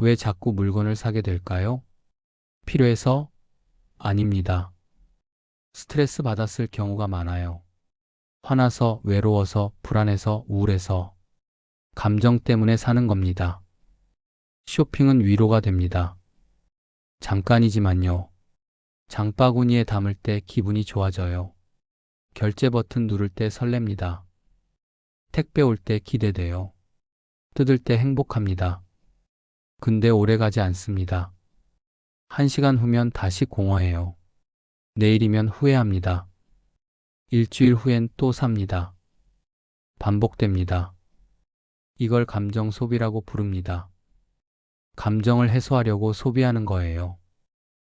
왜 자꾸 물건을 사게 될까요? 필요해서? 아닙니다. 스트레스 받았을 경우가 많아요. 화나서, 외로워서, 불안해서, 우울해서, 감정 때문에 사는 겁니다. 쇼핑은 위로가 됩니다. 잠깐이지만요. 장바구니에 담을 때 기분이 좋아져요. 결제 버튼 누를 때 설렙니다. 택배 올 때 기대돼요. 뜯을 때 행복합니다. 근데 오래 가지 않습니다. 1시간 후면 다시 공허해요. 내일이면 후회합니다. 일주일 후엔 또 삽니다. 반복됩니다. 이걸 감정 소비라고 부릅니다. 감정을 해소하려고 소비하는 거예요.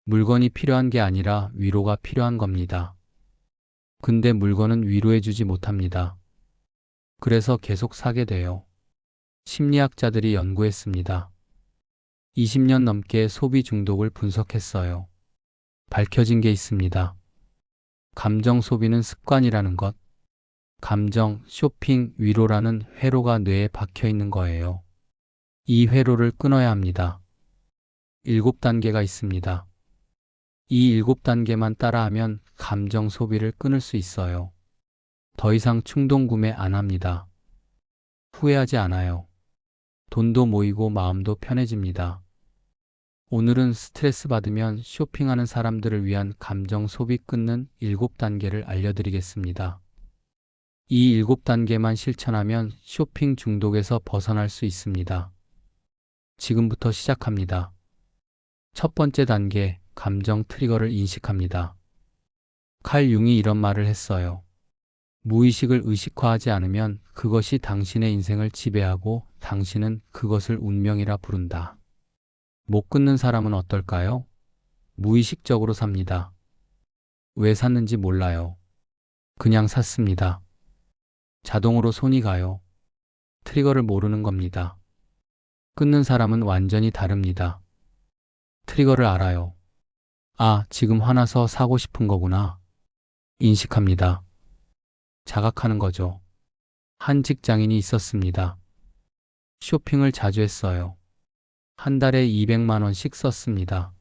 물건이 필요한 게 아니라 위로가 필요한 겁니다. 근데 물건은 위로해주지 못합니다. 그래서 계속 사게 돼요. 심리학자들이 연구했습니다. 20년 넘게 소비 중독을 분석했어요. 밝혀진 게 있습니다. 감정 소비는 습관이라는 것, 감정, 쇼핑, 위로라는 회로가 뇌에 박혀 있는 거예요. 이 회로를 끊어야 합니다. 7단계가 있습니다. 이 7단계만 따라하면 감정 소비를 끊을 수 있어요. 더 이상 충동 구매 안 합니다. 후회하지 않아요. 돈도 모이고 마음도 편해집니다. 오늘은 스트레스 받으면 쇼핑하는 사람들을 위한 감정 소비 끊는 7단계를 알려드리겠습니다. 이 7단계만 실천하면 쇼핑 중독에서 벗어날 수 있습니다. 지금부터 시작합니다. 첫 번째 단계, 감정 트리거를 인식합니다. 칼 융이 이런 말을 했어요. 무의식을 의식화하지 않으면 그것이 당신의 인생을 지배하고 당신은 그것을 운명이라 부른다. 못 끊는 사람은 어떨까요? 무의식적으로 삽니다. 왜 샀는지 몰라요. 그냥 샀습니다. 자동으로 손이 가요. 트리거를 모르는 겁니다. 끊는 사람은 완전히 다릅니다. 트리거를 알아요. 아, 지금 화나서 사고 싶은 거구나. 인식합니다. 자각하는 거죠. 한 직장인이 있었습니다. 쇼핑을 자주 했어요. 한 달에 200만 원씩 썼습니다.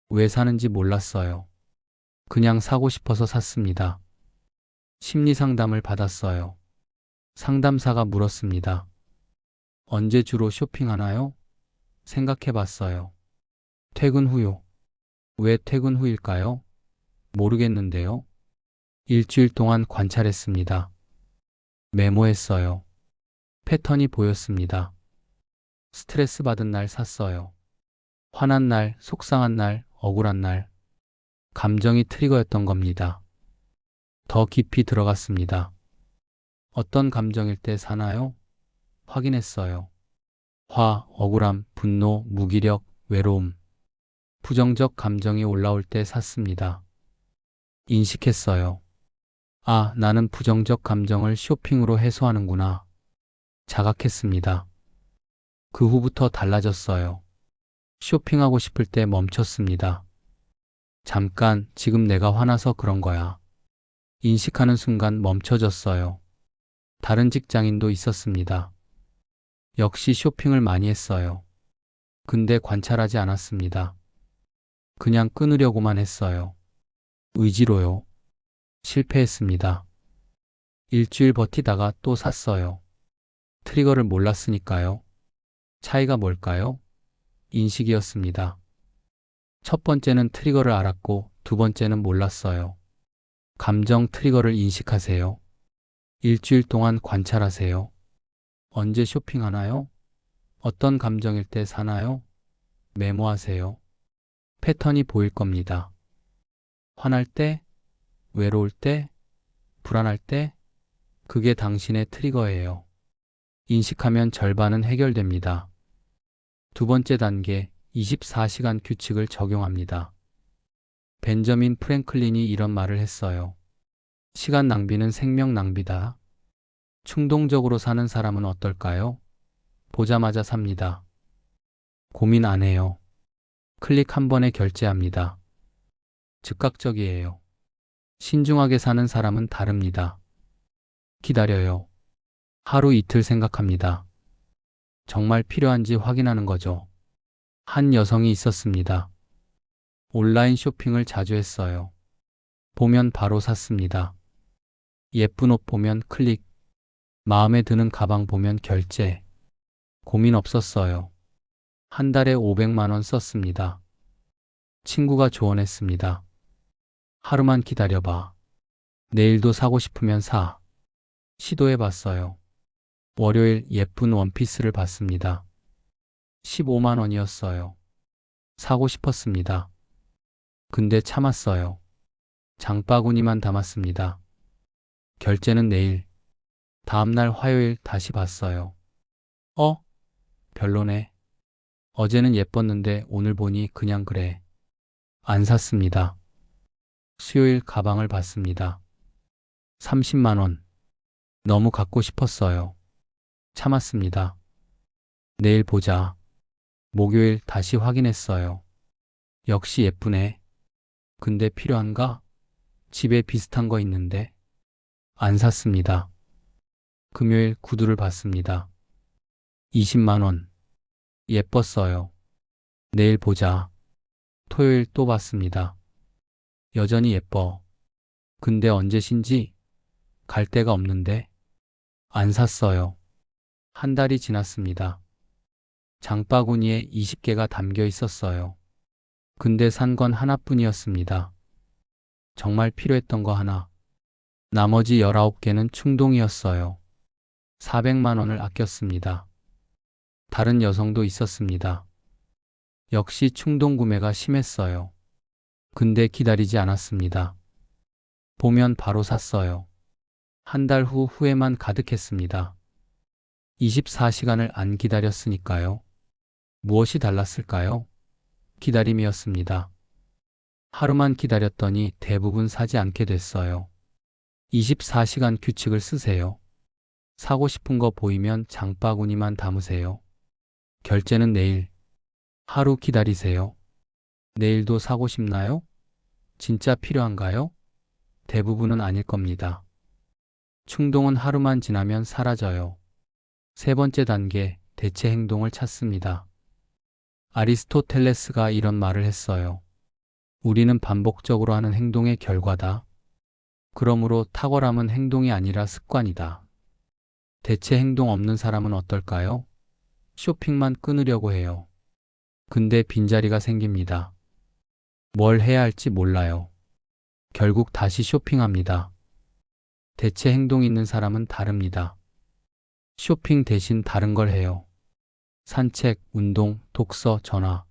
왜 사는지 몰랐어요. 그냥 사고 싶어서 샀습니다. 심리 상담을 받았어요. 상담사가 물었습니다. 언제 주로 쇼핑하나요? 생각해 봤어요. 퇴근 후요. 왜 퇴근 후일까요? 모르겠는데요. 일주일 동안 관찰했습니다. 메모했어요. 패턴이 보였습니다. 스트레스 받은 날 샀어요. 화난 날, 속상한 날, 억울한 날. 감정이 트리거였던 겁니다. 더 깊이 들어갔습니다. 어떤 감정일 때 사나요? 확인했어요. 화, 억울함, 분노, 무기력, 외로움. 부정적 감정이 올라올 때 샀습니다. 인식했어요. 아, 나는 부정적 감정을 쇼핑으로 해소하는구나. 자각했습니다. 그 후부터 달라졌어요. 쇼핑하고 싶을 때 멈췄습니다. 잠깐, 지금 내가 화나서 그런 거야. 인식하는 순간 멈춰졌어요. 다른 직장인도 있었습니다. 역시 쇼핑을 많이 했어요. 근데 관찰하지 않았습니다. 그냥 끊으려고만 했어요. 의지로요. 실패했습니다. 일주일 버티다가 또 샀어요. 트리거를 몰랐으니까요. 차이가 뭘까요? 인식이었습니다. 첫 번째는 트리거를 알았고 두 번째는 몰랐어요. 감정 트리거를 인식하세요. 일주일 동안 관찰하세요. 언제 쇼핑하나요? 어떤 감정일 때 사나요? 메모하세요. 패턴이 보일 겁니다. 화날 때, 외로울 때, 불안할 때, 그게 당신의 트리거예요. 인식하면 절반은 해결됩니다. 두 번째 단계, 24시간 규칙을 적용합니다. 벤저민 프랭클린이 이런 말을 했어요. 시간 낭비는 생명 낭비다. 충동적으로 사는 사람은 어떨까요? 보자마자 삽니다. 고민 안 해요. 클릭 한 번에 결제합니다. 즉각적이에요. 신중하게 사는 사람은 다릅니다. 기다려요. 하루 이틀 생각합니다. 정말 필요한지 확인하는 거죠. 한 여성이 있었습니다. 온라인 쇼핑을 자주 했어요. 보면 바로 샀습니다. 예쁜 옷 보면 클릭, 마음에 드는 가방 보면 결제. 고민 없었어요. 한 달에 500만 원 썼습니다. 친구가 조언했습니다. 하루만 기다려봐. 내일도 사고 싶으면 사. 시도해봤어요. 월요일 예쁜 원피스를 봤습니다. 15만 원이었어요. 사고 싶었습니다. 근데 참았어요. 장바구니만 담았습니다. 결제는 내일. 다음날 화요일 다시 봤어요. 별로네. 어제는 예뻤는데 오늘 보니 그냥 그래. 안 샀습니다. 수요일 가방을 봤습니다. 30만 원. 너무 갖고 싶었어요. 참았습니다. 내일 보자. 목요일 다시 확인했어요. 역시 예쁘네. 근데 필요한가? 집에 비슷한 거 있는데. 안 샀습니다. 금요일 구두를 봤습니다. 20만 원. 예뻤어요. 내일 보자. 토요일 또 봤습니다. 여전히 예뻐. 근데 언제 신지? 갈 데가 없는데. 안 샀어요. 한 달이 지났습니다. 장바구니에 20개가 담겨 있었어요. 근데 산 건 하나뿐이었습니다. 정말 필요했던 거 하나. 나머지 19개는 충동이었어요. 400만 원을 아꼈습니다. 다른 여성도 있었습니다. 역시 충동 구매가 심했어요. 근데 기다리지 않았습니다. 보면 바로 샀어요. 한 달 후 후회만 가득했습니다. 24시간을 안 기다렸으니까요. 무엇이 달랐을까요? 기다림이었습니다. 하루만 기다렸더니 대부분 사지 않게 됐어요. 24시간 규칙을 쓰세요. 사고 싶은 거 보이면 장바구니만 담으세요. 결제는 내일. 하루 기다리세요. 내일도 사고 싶나요? 진짜 필요한가요? 대부분은 아닐 겁니다. 충동은 하루만 지나면 사라져요. 세 번째 단계, 대체 행동을 찾습니다. 아리스토텔레스가 이런 말을 했어요. 우리는 반복적으로 하는 행동의 결과다. 그러므로 탁월함은 행동이 아니라 습관이다. 대체 행동 없는 사람은 어떨까요? 쇼핑만 끊으려고 해요. 근데 빈자리가 생깁니다. 뭘 해야 할지 몰라요. 결국 다시 쇼핑합니다. 대체 행동 있는 사람은 다릅니다. 쇼핑 대신 다른 걸 해요. 산책, 운동, 독서, 전화.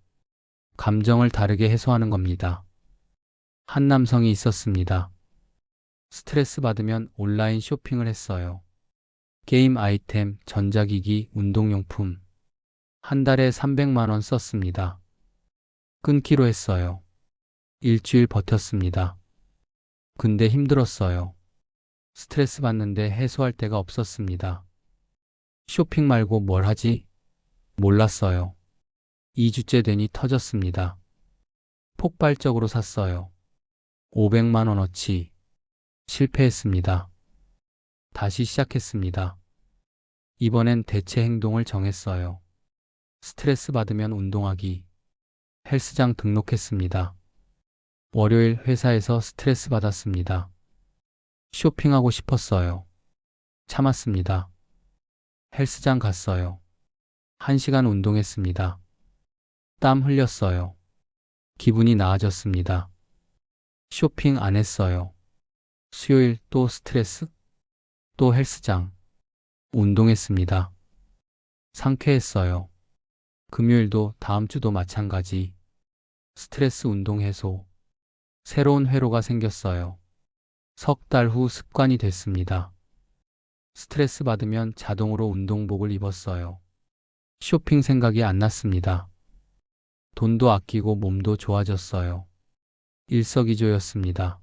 감정을 다르게 해소하는 겁니다. 한 남성이 있었습니다. 스트레스 받으면 온라인 쇼핑을 했어요. 게임 아이템, 전자기기, 운동용품. 한 달에 300만 원 썼습니다. 끊기로 했어요. 일주일 버텼습니다. 근데 힘들었어요. 스트레스 받는데 해소할 데가 없었습니다. 쇼핑 말고 뭘 하지? 몰랐어요. 2주째 되니 터졌습니다. 폭발적으로 샀어요. 500만 원어치. 실패했습니다. 다시 시작했습니다. 이번엔 대체 행동을 정했어요. 스트레스 받으면 운동하기. 헬스장 등록했습니다. 월요일 회사에서 스트레스 받았습니다. 쇼핑하고 싶었어요. 참았습니다. 헬스장 갔어요. 1시간 운동했습니다. 땀 흘렸어요. 기분이 나아졌습니다. 쇼핑 안 했어요. 수요일 또 스트레스? 또 헬스장. 운동했습니다. 상쾌했어요. 금요일도 다음 주도 마찬가지. 스트레스 운동 해소. 새로운 회로가 생겼어요. 석 달 후 습관이 됐습니다. 스트레스 받으면 자동으로 운동복을 입었어요. 쇼핑 생각이 안 났습니다. 돈도 아끼고 몸도 좋아졌어요. 일석이조였습니다.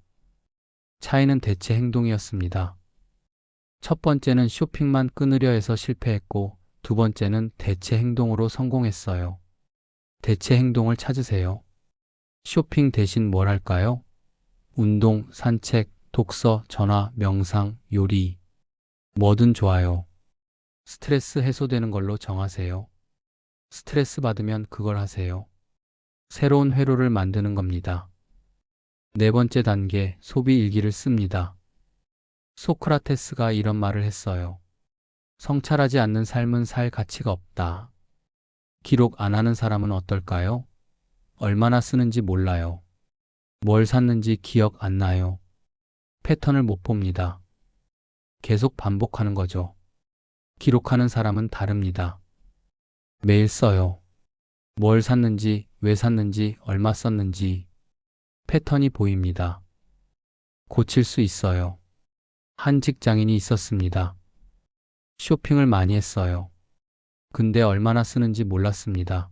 차이는 대체 행동이었습니다. 첫 번째는 쇼핑만 끊으려 해서 실패했고, 두 번째는 대체 행동으로 성공했어요. 대체 행동을 찾으세요. 쇼핑 대신 뭘 할까요? 운동, 산책, 독서, 전화, 명상, 요리. 뭐든 좋아요. 스트레스 해소되는 걸로 정하세요. 스트레스 받으면 그걸 하세요. 새로운 회로를 만드는 겁니다. 네 번째 단계, 소비 일기를 씁니다. 소크라테스가 이런 말을 했어요. 성찰하지 않는 삶은 살 가치가 없다. 기록 안 하는 사람은 어떨까요? 얼마나 쓰는지 몰라요. 뭘 샀는지 기억 안 나요. 패턴을 못 봅니다. 계속 반복하는 거죠. 기록하는 사람은 다릅니다. 매일 써요. 뭘 샀는지, 왜 샀는지, 얼마 썼는지 패턴이 보입니다. 고칠 수 있어요. 한 직장인이 있었습니다. 쇼핑을 많이 했어요. 근데 얼마나 쓰는지 몰랐습니다.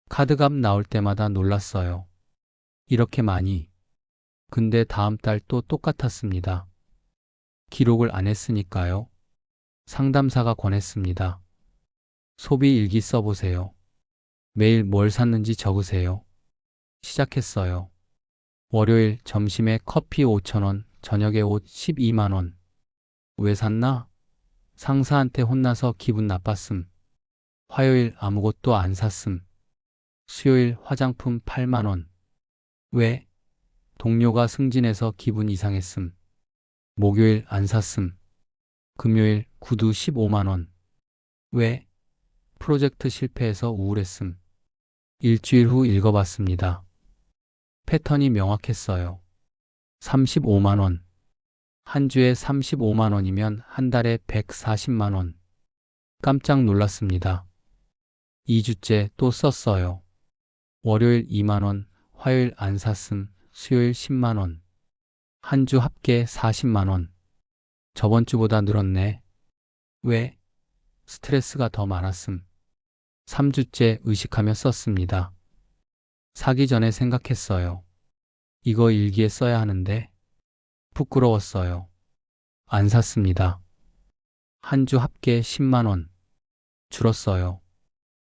카드값 나올 때마다 놀랐어요. 이렇게 많이. 근데 다음 달 또 똑같았습니다. 기록을 안 했으니까요. 상담사가 권했습니다. 소비 일기 써보세요. 매일 뭘 샀는지 적으세요. 시작했어요. 월요일 점심에 커피 5,000원, 저녁에 옷 12만 원. 왜 샀나? 상사한테 혼나서 기분 나빴음. 화요일 아무것도 안 샀음. 수요일 화장품 8만 원. 왜? 동료가 승진해서 기분 이상했음. 목요일 안 샀음. 금요일 구두 15만 원. 왜? 프로젝트 실패해서 우울했음. 일주일 후 읽어봤습니다. 패턴이 명확했어요. 35만 원. 한 주에 35만 원이면 한 달에 140만 원. 깜짝 놀랐습니다. 2주째 또 썼어요. 월요일 2만 원, 화요일 안 샀음, 수요일 10만 원. 한 주 합계 40만 원. 저번 주보다 늘었네. 왜? 스트레스가 더 많았음. 3주째 의식하며 썼습니다. 사기 전에 생각했어요. 이거 일기에 써야 하는데 부끄러웠어요. 안 샀습니다. 한 주 합계 10만 원. 줄었어요.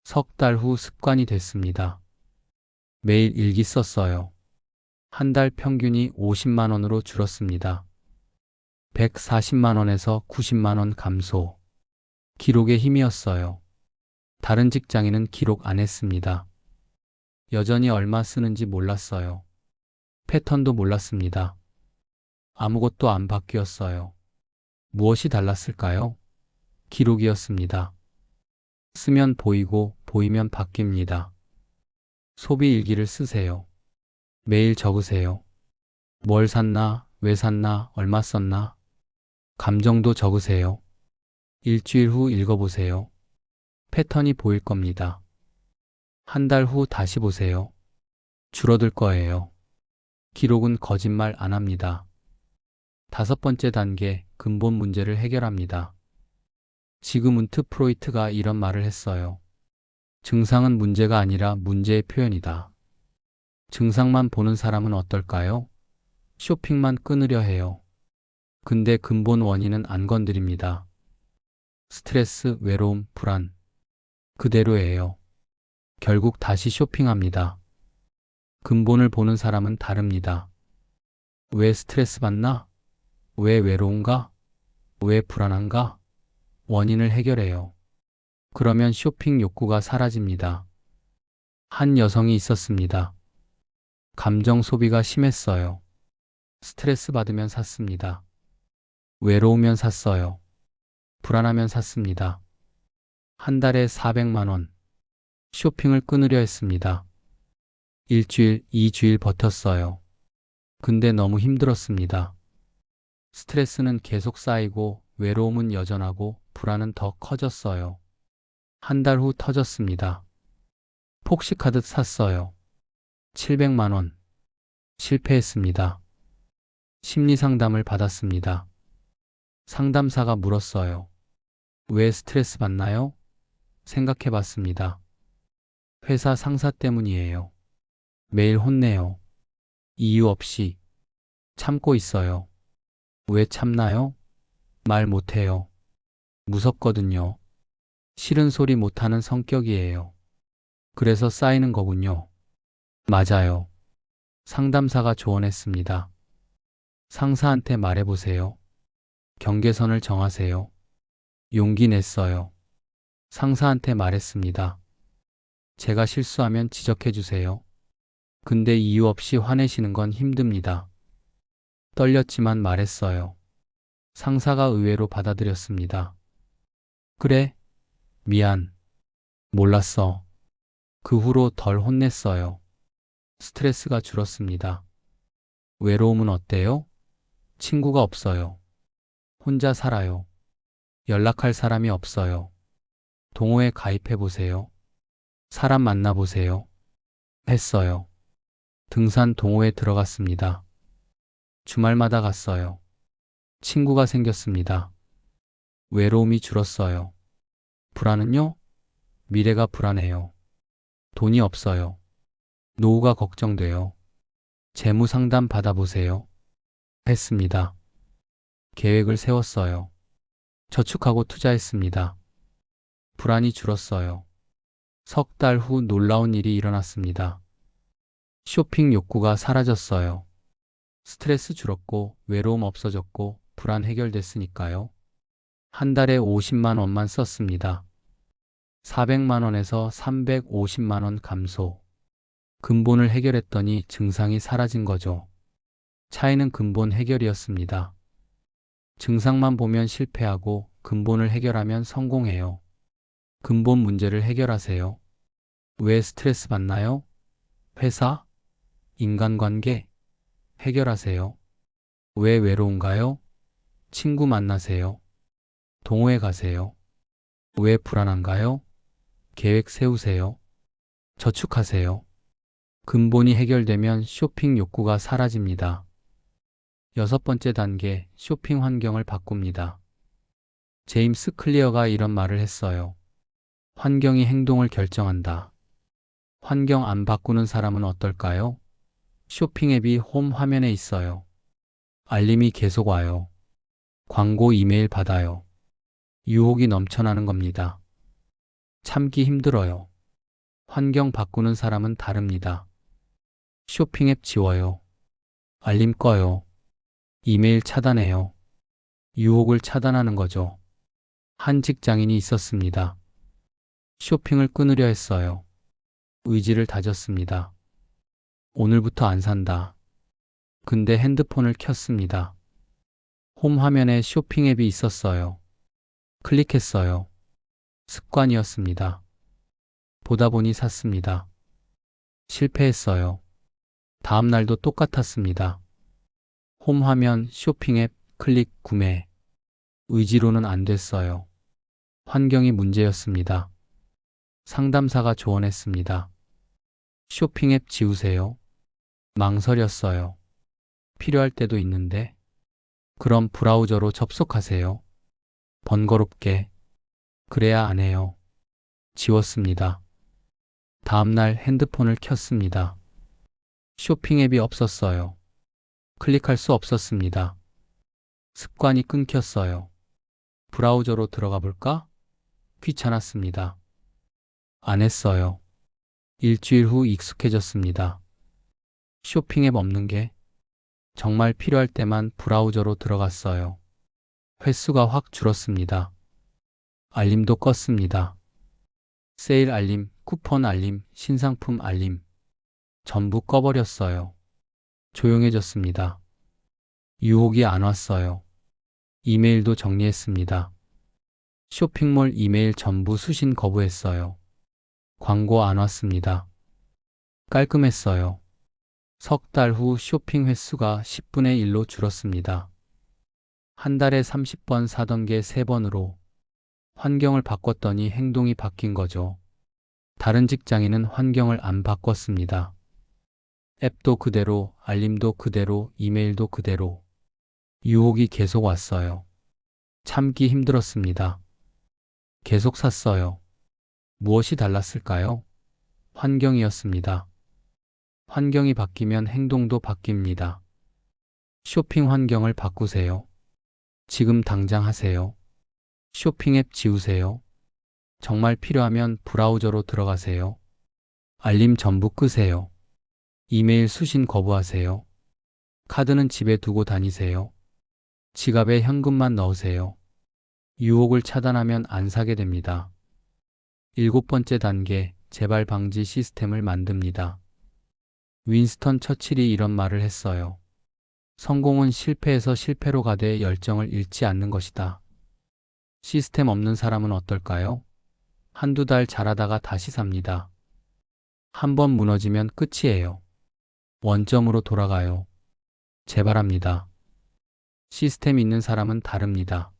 석 달 후 습관이 됐습니다. 매일 일기 썼어요. 한 달 평균이 50만 원으로 줄었습니다. 140만 원에서 90만 원 감소. 기록의 힘이었어요. 다른 직장인은 기록 안 했습니다. 여전히 얼마 쓰는지 몰랐어요. 패턴도 몰랐습니다. 아무것도 안 바뀌었어요. 무엇이 달랐을까요? 기록이었습니다. 쓰면 보이고 보이면 바뀝니다. 소비 일기를 쓰세요. 매일 적으세요. 뭘 샀나, 왜 샀나, 얼마 썼나. 감정도 적으세요. 일주일 후 읽어보세요. 패턴이 보일 겁니다. 한 달 후 다시 보세요. 줄어들 거예요. 기록은 거짓말 안 합니다. 다섯 번째 단계, 근본 문제를 해결합니다. 지그문트 프로이트가 이런 말을 했어요. 증상은 문제가 아니라 문제의 표현이다. 증상만 보는 사람은 어떨까요? 쇼핑만 끊으려 해요. 근데 근본 원인은 안 건드립니다. 스트레스, 외로움, 불안. 그대로예요. 결국 다시 쇼핑합니다. 근본을 보는 사람은 다릅니다. 왜 스트레스 받나? 왜 외로운가? 왜 불안한가? 원인을 해결해요. 그러면 쇼핑 욕구가 사라집니다. 한 여성이 있었습니다. 감정 소비가 심했어요. 스트레스 받으면 샀습니다. 외로우면 샀어요. 불안하면 샀습니다. 한 달에 400만 원. 쇼핑을 끊으려 했습니다. 일주일, 2주일 버텼어요. 근데 너무 힘들었습니다. 스트레스는 계속 쌓이고 외로움은 여전하고 불안은 더 커졌어요. 한 달 후 터졌습니다. 폭식하듯 샀어요. 700만 원. 실패했습니다. 심리 상담을 받았습니다. 상담사가 물었어요. 왜 스트레스 받나요? 생각해 봤습니다. 회사 상사 때문이에요. 매일 혼내요. 이유 없이. 참고 있어요. 왜 참나요? 말 못해요. 무섭거든요. 싫은 소리 못하는 성격이에요. 그래서 쌓이는 거군요. 맞아요. 상담사가 조언했습니다. 상사한테 말해보세요. 경계선을 정하세요. 용기 냈어요. 상사한테 말했습니다. 제가 실수하면 지적해 주세요. 근데 이유 없이 화내시는 건 힘듭니다. 떨렸지만 말했어요. 상사가 의외로 받아들였습니다. 그래, 미안. 몰랐어. 그 후로 덜 혼냈어요. 스트레스가 줄었습니다. 외로움은 어때요? 친구가 없어요. 혼자 살아요. 연락할 사람이 없어요. 동호회 가입해 보세요. 사람 만나 보세요. 했어요. 등산 동호회 들어갔습니다. 주말마다 갔어요. 친구가 생겼습니다. 외로움이 줄었어요. 불안은요? 미래가 불안해요. 돈이 없어요. 노후가 걱정돼요. 재무 상담 받아보세요. 했습니다. 계획을 세웠어요. 저축하고 투자했습니다. 불안이 줄었어요. 석 달 후 놀라운 일이 일어났습니다. 쇼핑 욕구가 사라졌어요. 스트레스 줄었고 외로움 없어졌고 불안 해결됐으니까요. 한 달에 50만 원만 썼습니다. 400만 원에서 350만 원 감소. 근본을 해결했더니 증상이 사라진 거죠. 차이는 근본 해결이었습니다. 증상만 보면 실패하고 근본을 해결하면 성공해요. 근본 문제를 해결하세요. 왜 스트레스 받나요? 회사? 인간관계? 해결하세요. 왜 외로운가요? 친구 만나세요. 동호회 가세요. 왜 불안한가요? 계획 세우세요. 저축하세요. 근본이 해결되면 쇼핑 욕구가 사라집니다. 6번째 단계, 쇼핑 환경을 바꿉니다. 제임스 클리어가 이런 말을 했어요. 환경이 행동을 결정한다. 환경 안 바꾸는 사람은 어떨까요? 쇼핑 앱이 홈 화면에 있어요. 알림이 계속 와요. 광고 이메일 받아요. 유혹이 넘쳐나는 겁니다. 참기 힘들어요. 환경 바꾸는 사람은 다릅니다. 쇼핑 앱 지워요. 알림 꺼요. 이메일 차단해요. 유혹을 차단하는 거죠. 한 직장인이 있었습니다. 쇼핑을 끊으려 했어요. 의지를 다졌습니다. 오늘부터 안 산다. 근데 핸드폰을 켰습니다. 홈 화면에 쇼핑 앱이 있었어요. 클릭했어요. 습관이었습니다. 보다 보니 샀습니다. 실패했어요. 다음 날도 똑같았습니다. 홈 화면, 쇼핑 앱, 클릭, 구매. 의지로는 안 됐어요. 환경이 문제였습니다. 상담사가 조언했습니다. 쇼핑 앱 지우세요. 망설였어요. 필요할 때도 있는데. 그럼 브라우저로 접속하세요. 번거롭게. 그래야 안 해요. 지웠습니다. 다음날 핸드폰을 켰습니다. 쇼핑 앱이 없었어요. 클릭할 수 없었습니다. 습관이 끊겼어요. 브라우저로 들어가 볼까? 귀찮았습니다. 안 했어요. 일주일 후 익숙해졌습니다. 쇼핑 앱 없는 게 정말 필요할 때만 브라우저로 들어갔어요. 횟수가 확 줄었습니다. 알림도 껐습니다. 세일 알림, 쿠폰 알림, 신상품 알림. 전부 꺼버렸어요. 조용해졌습니다. 유혹이 안 왔어요. 이메일도 정리했습니다. 쇼핑몰 이메일 전부 수신 거부했어요. 광고 안 왔습니다. 깔끔했어요. 석 달 후 쇼핑 횟수가 10분의 1로 줄었습니다. 한 달에 30번 사던 게 3번으로 환경을 바꿨더니 행동이 바뀐 거죠. 다른 직장인은 환경을 안 바꿨습니다. 앱도 그대로, 알림도 그대로, 이메일도 그대로. 유혹이 계속 왔어요. 참기 힘들었습니다. 계속 샀어요. 무엇이 달랐을까요? 환경이었습니다. 환경이 바뀌면 행동도 바뀝니다. 쇼핑 환경을 바꾸세요. 지금 당장 하세요. 쇼핑 앱 지우세요. 정말 필요하면 브라우저로 들어가세요. 알림 전부 끄세요. 이메일 수신 거부하세요. 카드는 집에 두고 다니세요. 지갑에 현금만 넣으세요. 유혹을 차단하면 안 사게 됩니다. 7번째 단계, 재발 방지 시스템을 만듭니다. 윈스턴 처칠이 이런 말을 했어요. 성공은 실패에서 실패로 가되 열정을 잃지 않는 것이다. 시스템 없는 사람은 어떨까요? 한두 달 잘하다가 다시 삽니다. 한 번 무너지면 끝이에요. 원점으로 돌아가요. 재발합니다. 시스템 있는 사람은 다릅니다.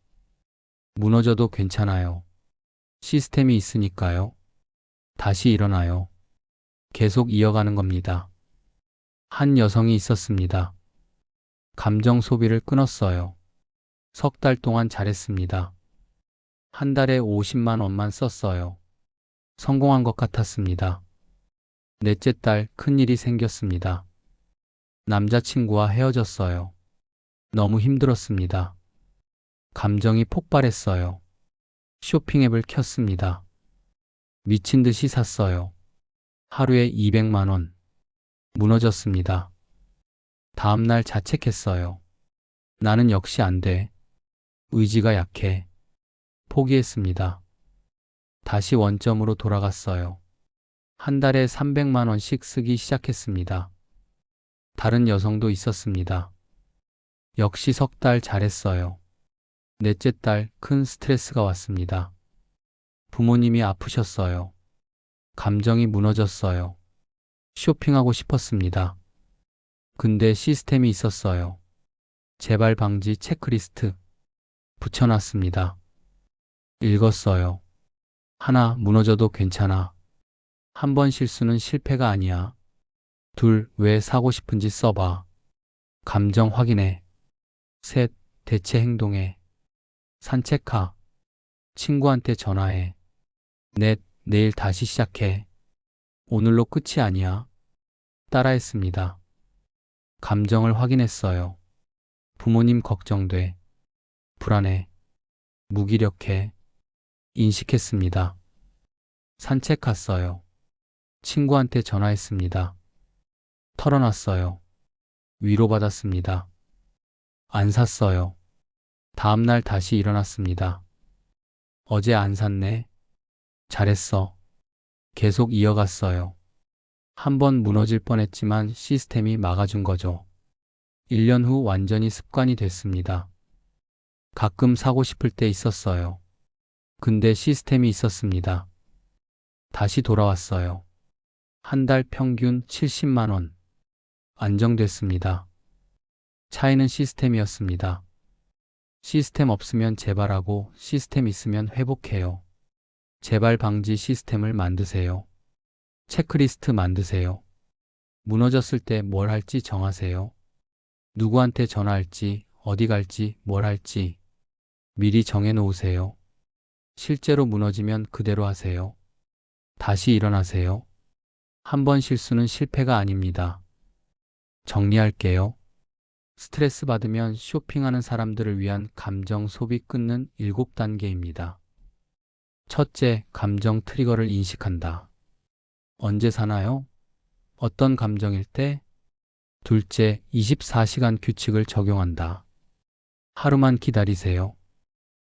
무너져도 괜찮아요. 시스템이 있으니까요. 다시 일어나요. 계속 이어가는 겁니다. 한 여성이 있었습니다. 감정 소비를 끊었어요. 석 달 동안 잘했습니다. 한 달에 50만 원만 썼어요. 성공한 것 같았습니다. 넷째 달 큰일이 생겼습니다. 남자친구와 헤어졌어요. 너무 힘들었습니다. 감정이 폭발했어요. 쇼핑 앱을 켰습니다. 미친 듯이 샀어요. 하루에 200만 원. 무너졌습니다. 다음날 자책했어요. 나는 역시 안 돼. 의지가 약해. 포기했습니다. 다시 원점으로 돌아갔어요. 한 달에 300만 원씩 쓰기 시작했습니다. 다른 여성도 있었습니다. 역시 석 달 잘했어요. 넷째 달 큰 스트레스가 왔습니다. 부모님이 아프셨어요. 감정이 무너졌어요. 쇼핑하고 싶었습니다. 근데 시스템이 있었어요. 재발 방지 체크리스트 붙여놨습니다. 읽었어요. 하나, 무너져도 괜찮아. 한 번 실수는 실패가 아니야. 둘, 왜 사고 싶은지 써봐. 감정 확인해. 셋, 대체 행동해. 산책하. 친구한테 전화해. 넷, 내일 다시 시작해. 오늘로 끝이 아니야. 따라했습니다. 감정을 확인했어요. 부모님 걱정돼. 불안해. 무기력해. 인식했습니다. 산책 갔어요. 친구한테 전화했습니다. 털어놨어요. 위로받았습니다. 안 샀어요. 다음날 다시 일어났습니다. 어제 안 샀네. 잘했어. 계속 이어갔어요. 한 번 무너질 뻔했지만 시스템이 막아준 거죠. 1년 후 완전히 습관이 됐습니다. 가끔 사고 싶을 때 있었어요. 근데 시스템이 있었습니다. 다시 돌아왔어요. 한 달 평균 70만 원. 안정됐습니다. 차이는 시스템이었습니다. 시스템 없으면 재발하고 시스템 있으면 회복해요. 재발 방지 시스템을 만드세요. 체크리스트 만드세요. 무너졌을 때 뭘 할지 정하세요. 누구한테 전화할지, 어디 갈지, 뭘 할지 미리 정해 놓으세요. 실제로 무너지면 그대로 하세요. 다시 일어나세요. 한 번 실수는 실패가 아닙니다. 정리할게요. 스트레스 받으면 쇼핑하는 사람들을 위한 감정 소비 끊는 7단계입니다. 첫째, 감정 트리거를 인식한다. 언제 사나요? 어떤 감정일 때? 둘째, 24시간 규칙을 적용한다. 하루만 기다리세요.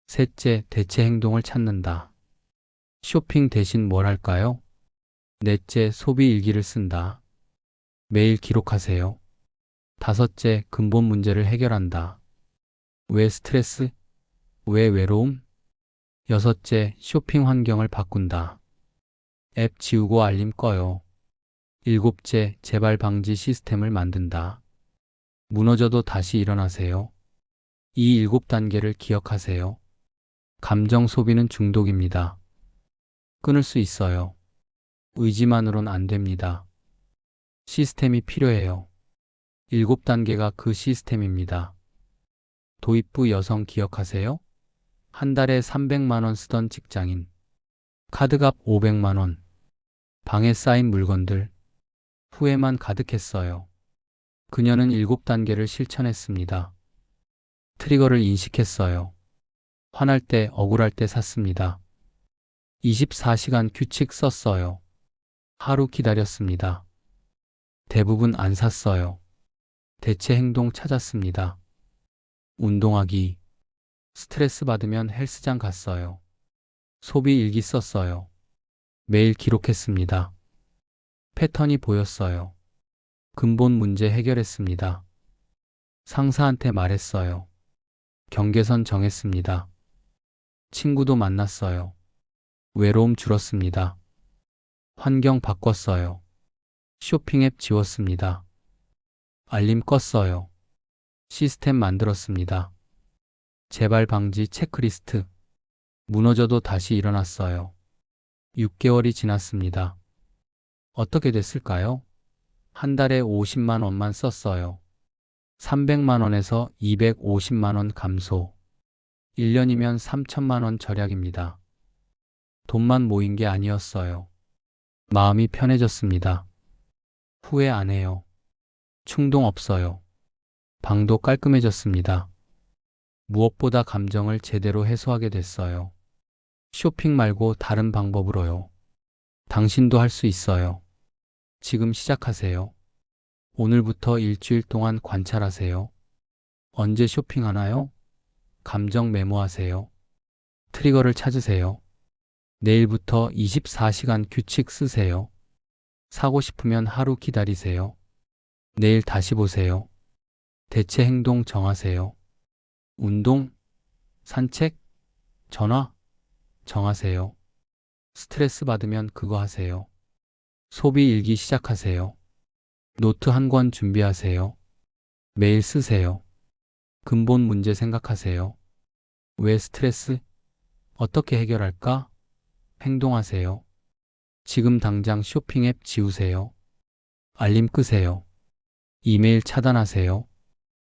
셋째, 대체 행동을 찾는다. 쇼핑 대신 뭘 할까요? 넷째, 소비 일기를 쓴다. 매일 기록하세요. 다섯째, 근본 문제를 해결한다. 왜 스트레스? 왜 외로움? 여섯째, 쇼핑 환경을 바꾼다. 앱 지우고 알림 꺼요. 일곱째, 재발 방지 시스템을 만든다. 무너져도 다시 일어나세요. 이 7단계를 기억하세요. 감정 소비는 중독입니다. 끊을 수 있어요. 의지만으론 안 됩니다. 시스템이 필요해요. 7단계가 그 시스템입니다. 도입부 여성 기억하세요? 한 달에 300만 원 쓰던 직장인. 카드값 500만 원. 방에 쌓인 물건들. 후회만 가득했어요. 그녀는 7단계를 실천했습니다. 트리거를 인식했어요. 화날 때, 억울할 때 샀습니다. 24시간 규칙 썼어요. 하루 기다렸습니다. 대부분 안 샀어요. 대체 행동 찾았습니다. 운동하기. 스트레스 받으면 헬스장 갔어요. 소비 일기 썼어요. 매일 기록했습니다. 패턴이 보였어요. 근본 문제 해결했습니다. 상사한테 말했어요. 경계선 정했습니다. 친구도 만났어요. 외로움 줄었습니다. 환경 바꿨어요. 쇼핑 앱 지웠습니다. 알림 껐어요. 시스템 만들었습니다. 재발 방지 체크리스트. 무너져도 다시 일어났어요. 6개월이 지났습니다. 어떻게 됐을까요? 한 달에 50만 원만 썼어요. 300만 원에서 250만 원 감소. 1년이면 3천만 원 절약입니다. 돈만 모인 게 아니었어요. 마음이 편해졌습니다. 후회 안 해요. 충동 없어요. 방도 깔끔해졌습니다. 무엇보다 감정을 제대로 해소하게 됐어요. 쇼핑 말고 다른 방법으로요. 당신도 할 수 있어요. 지금 시작하세요. 오늘부터 일주일 동안 관찰하세요. 언제 쇼핑하나요? 감정 메모하세요. 트리거를 찾으세요. 내일부터 24시간 규칙 쓰세요. 사고 싶으면 하루 기다리세요. 내일 다시 보세요. 대체 행동 정하세요. 운동, 산책, 전화 정하세요. 스트레스 받으면 그거 하세요. 소비 일기 시작하세요. 노트 한 권 준비하세요. 매일 쓰세요. 근본 문제 생각하세요. 왜 스트레스? 어떻게 해결할까? 행동하세요. 지금 당장 쇼핑 앱 지우세요. 알림 끄세요. 이메일 차단하세요.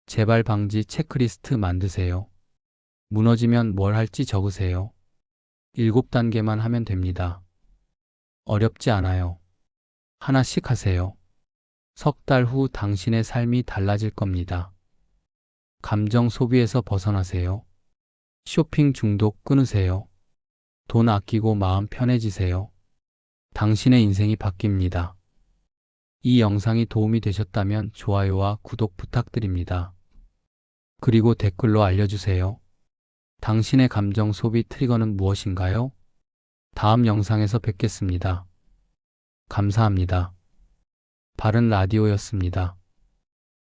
재발 방지 체크리스트 만드세요. 무너지면 뭘 할지 적으세요. 7단계만 하면 됩니다. 어렵지 않아요. 하나씩 하세요. 석 달 후 당신의 삶이 달라질 겁니다. 감정 소비에서 벗어나세요. 쇼핑 중독 끊으세요. 돈 아끼고 마음 편해지세요. 당신의 인생이 바뀝니다. 이 영상이 도움이 되셨다면 좋아요와 구독 부탁드립니다. 그리고 댓글로 알려주세요. 당신의 감정 소비 트리거는 무엇인가요? 다음 영상에서 뵙겠습니다. 감사합니다. 바른 라디오였습니다.